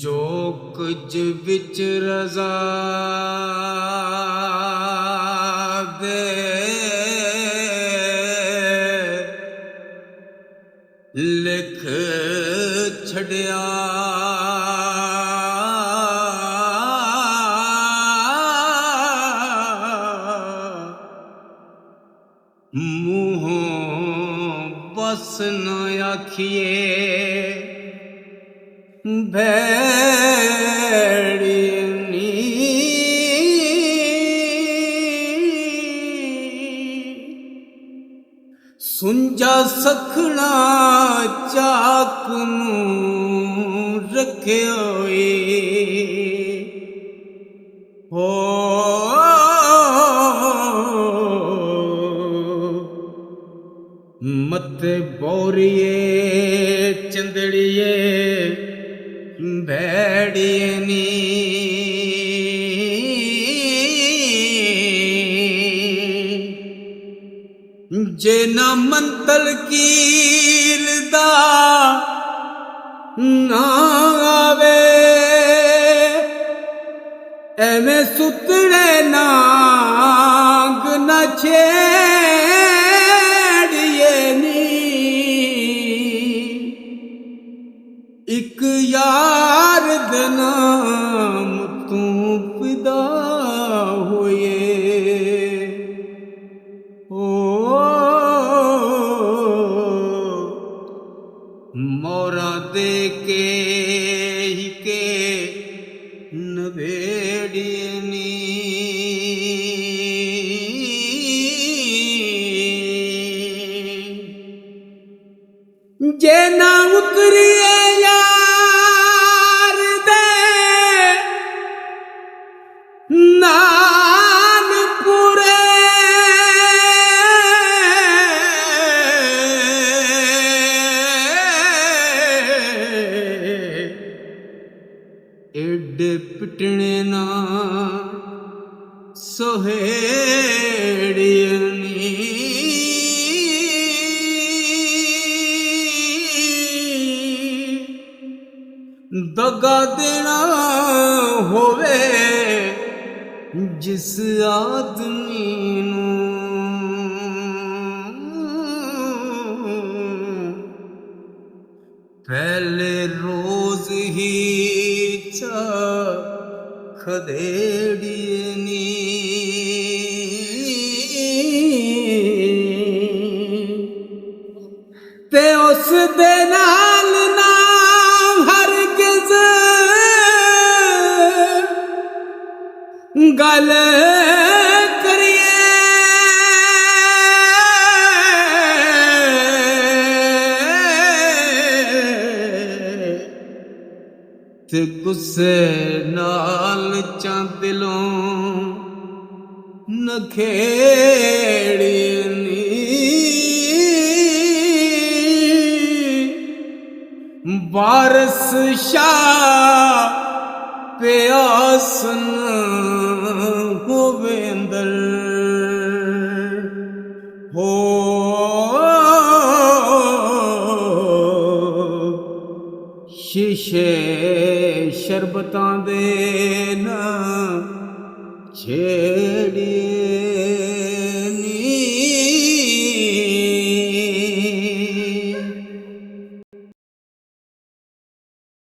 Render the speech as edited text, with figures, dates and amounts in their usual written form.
जो कुछ विच रज़ा दे लिख छड़िया मूहों बस न आखिए भेड़ियनी सुंजा सखना चाक नूं रखे होए हो मत बोरिए चंदड़िए भेड़ियनी जे ना मंतल कील दा ना आवे एवें सुतड़े नाग न छेड़िए नी एक यार दे नाम तू फिदा होए मोरा दे के ही के नवेड़ियनी जे ना उतरिए यार दे नानपुरे एडे पिटने ना सोहेड़ियनी दगा देना होवे जिस आदमी नूं पहले रोज ही खदेड़ियनी ते उस दे नाल ना हरगिज़ गल करिए ते गुस्से नाल चा दिलों न खेड़ियनी वारस शाह प्यास न होवे अंदर हो शीशे शरबतां दे ना छेड़िए